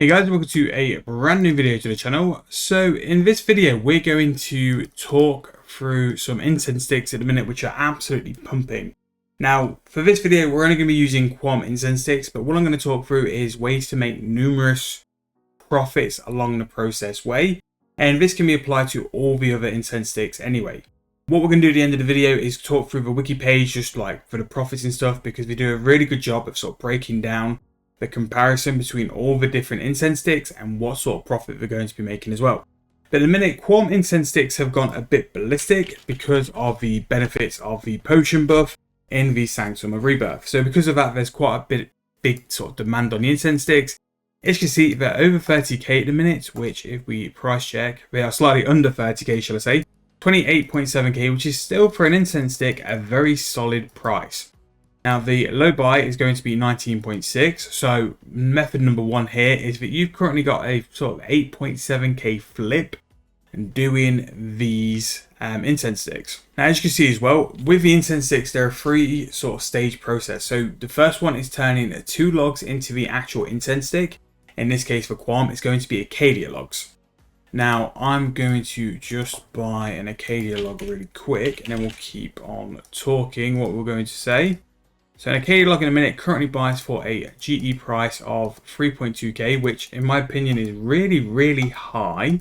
Hey guys, welcome to a brand new video to the channel. So in this video we're going to talk through some incense sticks at the minute which are absolutely pumping. Now for this video we're only going to be using Kwuarm incense sticks, but what I'm going to talk through is ways to make numerous profits along the process way, and this can be applied to all the other incense sticks anyway. What we're going to do at the end of the video is talk through the wiki page just like for the profits and stuff, because they do a really good job of sort of breaking down the comparison between all the different incense sticks and what sort of profit they're going to be making as well. But at the minute, Kwuarm incense sticks have gone a bit ballistic because of the benefits of the potion buff in the Sanctum of Rebirth. So because of that, there's quite a big sort of demand on the incense sticks. As you can see, they're over 30k at the minute, which if we price check, they are slightly under 30k, shall I say, 28.7k, which is still for an incense stick a very solid price. Now the low buy is going to be 19.6, so method number one here is that you've currently got a sort of 8.7k flip doing these incense sticks. Now as you can see as well, with the incense sticks there are three sort of stage process. So the first one is turning 2 logs into the actual incense stick. In this case for Kwuarm it's going to be Acadia logs. Now I'm going to just buy an Acadia log really quick and then we'll keep on talking what we're going to say. So an Acadia log in a minute currently buys for a GE price of 3.2k, which in my opinion is really high,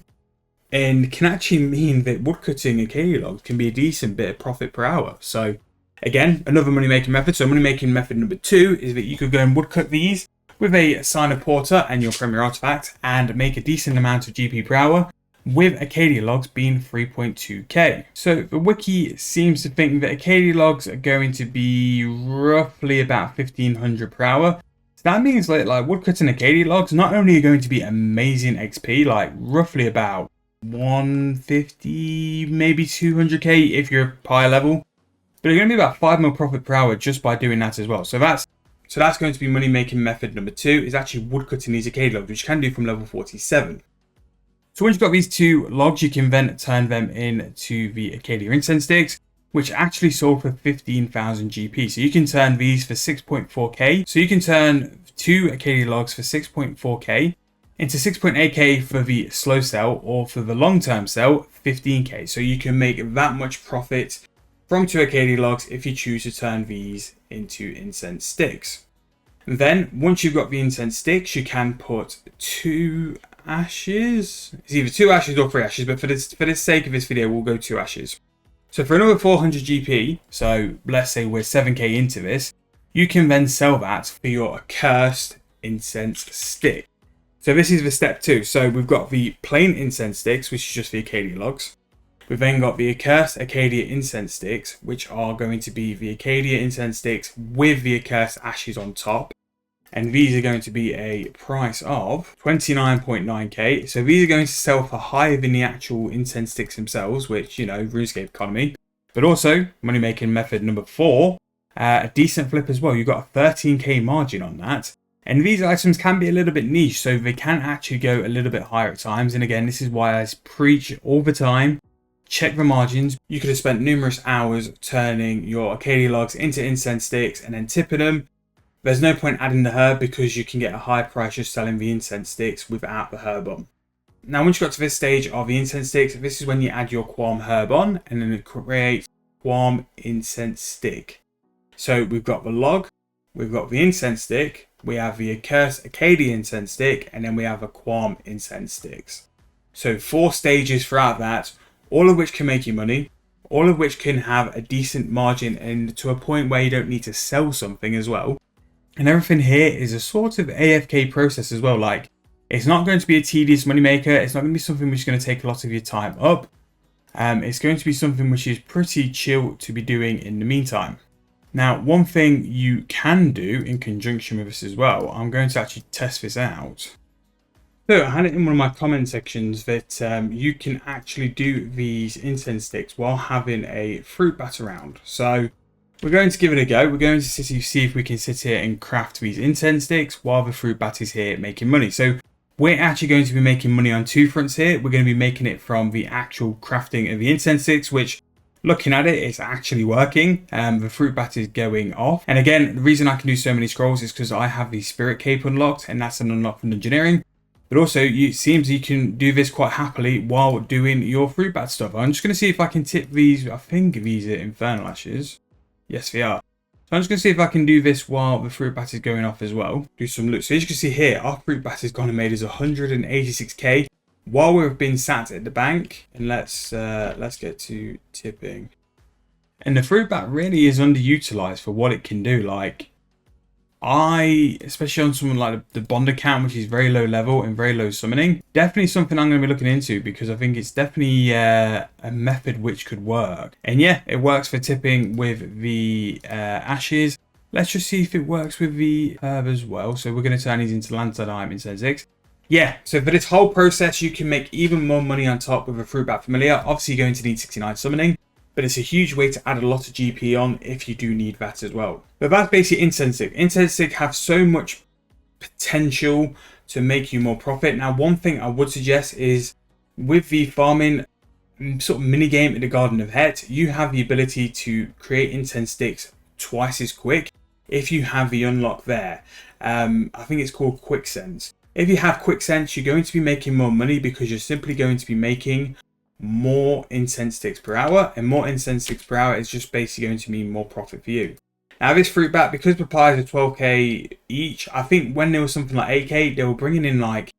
and can actually mean that woodcutting Acadia logs can be a decent bit of profit per hour. So again, another money making method. So money making method number 2 is that you could go and woodcut these with a Sign Porter and your Premier Artifact and make a decent amount of GP per hour, with Acadia logs being 3.2k. So the wiki seems to think that Acadia logs are going to be roughly about 1500 per hour. So that means like woodcutting Acadia logs not only are going to be amazing XP, like roughly about 150, maybe 200k if you're higher level, but they're going to be about 5 mil profit per hour just by doing that as well. So that's going to be money making method number 2, is actually woodcutting these Acadia logs, which you can do from level 47. So once you've got these 2 logs, you can then turn them into the Acadia incense sticks, which actually sold for 15,000 GP. So you can turn these for 6.4k. So you can turn 2 Acadia logs for 6.4k into 6.8k for the slow sell, or for the long-term sell, 15k. So you can make that much profit from 2 Acadia logs if you choose to turn these into incense sticks. And then once you've got the incense sticks, you can put 2 ashes. It's either 2 ashes or 3 ashes, but for the sake of this video we'll go 2 ashes. So for another 400 GP, so let's say we're 7k into this, you can then sell that for your Accursed incense stick. So this is the step 2. So we've got the plain incense sticks, which is just the Acadia logs. We've then got the Accursed Acadia incense sticks, which are going to be the Acadia incense sticks with the Accursed ashes on top. And these are going to be a price of 29.9k. So these are going to sell for higher than the actual incense sticks themselves, which, you know, Runescape economy. But also, money making method number 4, a decent flip as well. You've got a 13k margin on that. And these items can be a little bit niche, so they can actually go a little bit higher at times. And again, this is why I preach all the time, check the margins. You could have spent numerous hours turning your Acadia logs into incense sticks and then tipping them. There's no point adding the herb because you can get a high price just selling the incense sticks without the herb on. Now once you got to this stage of the incense sticks, this is when you add your Kwuarm herb on, and then it creates Kwuarm incense stick. So we've got the log, we've got the incense stick, we have the Accursed Acadia incense stick, and then we have the Kwuarm incense sticks. So 4 stages throughout that, all of which can make you money, all of which can have a decent margin, and to a point where you don't need to sell something as well. And everything here is a sort of AFK process as well. Like, it's not going to be a tedious moneymaker. It's not going to be something which is going to take a lot of your time up. It's going to be something which is pretty chill to be doing in the meantime. Now, one thing you can do in conjunction with this as well, I'm going to actually test this out. So I had it in one of my comment sections that you can actually do these incense sticks while having a fruit bat around. So we're going to give it a go. We're going to see if we can sit here and craft these incense sticks while the fruit bat is here making money. So we're actually going to be making money on 2 fronts here. We're going to be making it from the actual crafting of the incense sticks, which, looking at it, it's actually working. The fruit bat is going off. And again, the reason I can do so many scrolls is because I have the spirit cape unlocked, and that's an unlock from engineering. But also, it seems you can do this quite happily while doing your fruit bat stuff. I'm just going to see if I can tip these. I think these are infernal ashes. Yes, they are. So I'm just going to see if I can do this while the fruit bat is going off as well. Do some loot. So as you can see here, our fruit bat has gone and made us 186k while we've been sat at the bank. And let's get to tipping. And the fruit bat really is underutilized for what it can do. Like, especially on someone like the bond account, which is very low level and very low summoning, definitely something I'm going to be looking into, because I think it's definitely a method which could work. And yeah, it works for tipping with the ashes. Let's just see if it works with the herb as well. So we're going to turn these into Lanternheim Incense 6. Yeah, so for this whole process, you can make even more money on top with a fruit bat familiar. Obviously, you're going to need 69 summoning, but it's a huge way to add a lot of GP on if you do need that as well. But that's basically Incense. Incense have so much potential to make you more profit. Now, one thing I would suggest is with the farming sort of mini game in the Garden of Het, you have the ability to create incense sticks twice as quick if you have the unlock there. I think it's called Quick Sense. If you have Quick Sense, you're going to be making more money because you're simply going to be making more incense sticks per hour, and more incense sticks per hour is just basically going to mean more profit for you. Now this fruit bat, because papayas are 12k each, I think when there was something like 8k, they were bringing in like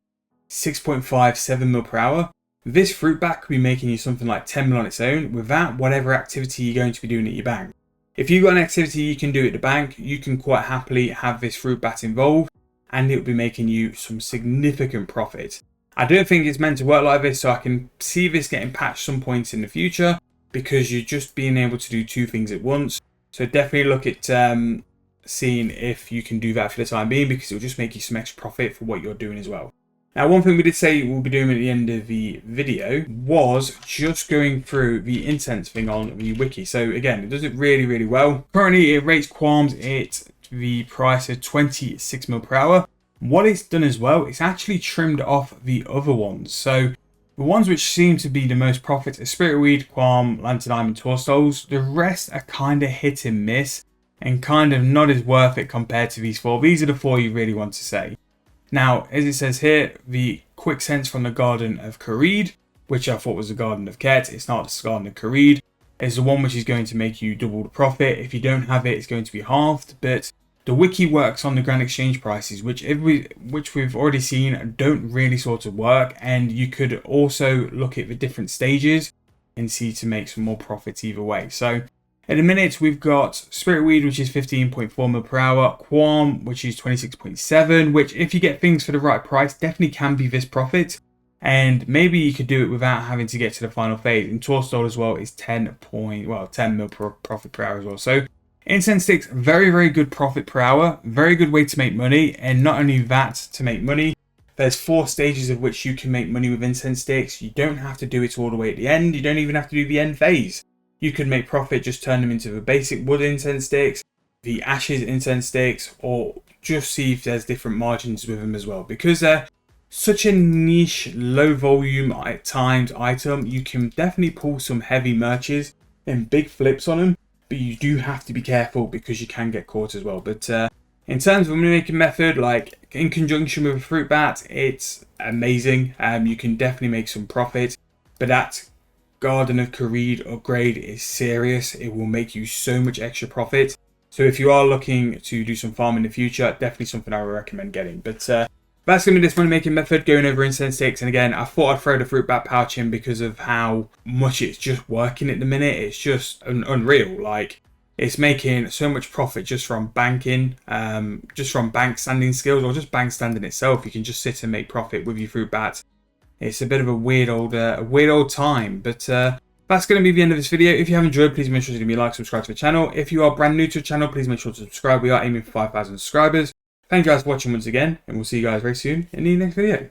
6.5, 7 mil per hour. This fruit bat could be making you something like 10 mil on its own without whatever activity you're going to be doing at your bank. If you've got an activity you can do at the bank, you can quite happily have this fruit bat involved, and it will be making you some significant profit. I don't think it's meant to work like this, so I can see this getting patched some points in the future, because you're just being able to do two things at once. So definitely look at seeing if you can do that for the time being, because it will just make you some extra profit for what you're doing as well. Now, one thing we did say we'll be doing at the end of the video was just going through the incense thing on the wiki. So again, it does it really, really well. Currently, it rates Kwuarms at the price of 26 mil per hour. What it's done as well, it's actually trimmed off the other ones. So the ones which seem to be the most profit are Spiritweed, Kwuarm, Lanternheim and Tourstoles. The rest are kind of hit and miss and kind of not as worth it compared to these four. These are the four you really want to say. Now, as it says here, the Quick Sense from the Garden of Kareed, which I thought was the Garden of Ket, it's not the Garden of Kareed, is the one which is going to make you double the profit. If you don't have it, it's going to be halved, but the wiki works on the grand exchange prices, which we've already seen don't really sort of work, and you could also look at the different stages and see to make some more profits either way. So at the minute we've got Spiritweed, which is 15.4 mil per hour, Kwuarm, which is 26.7, which if you get things for the right price definitely can be this profit, and maybe you could do it without having to get to the final phase. And Tourstole as well is 10 mil per profit per hour as well. So incense sticks, very, very good profit per hour, very good way to make money. And not only that, to make money, there's 4 stages of which you can make money with incense sticks. You don't have to do it all the way at the end. You don't even have to do the end phase. You could make profit, just turn them into the basic wood incense sticks, the ashes incense sticks, or just see if there's different margins with them as well. Because they're such a niche, low volume at times item, you can definitely pull some heavy merches and big flips on them. But you do have to be careful because you can get caught as well. But in terms of a money making method, like in conjunction with a fruit bat, it's amazing. You can definitely make some profit. But that Garden of Kareed upgrade is serious. It will make you so much extra profit. So if you are looking to do some farm in the future, definitely something I would recommend getting. But that's going to be this money making method, going over incense sticks. And again, I thought I'd throw the fruit bat pouch in because of how much it's just working at the minute. It's just unreal. Like, it's making so much profit just from banking, just from bank standing skills, or just bank standing itself. You can just sit and make profit with your fruit bat. It's a bit of a weird old time. But that's going to be the end of this video. If you have enjoyed, please make sure to give me a like, subscribe to the channel. If you are brand new to the channel, please make sure to subscribe. We are aiming for 5,000 subscribers. Thank you guys for watching once again, and we'll see you guys very soon in the next video.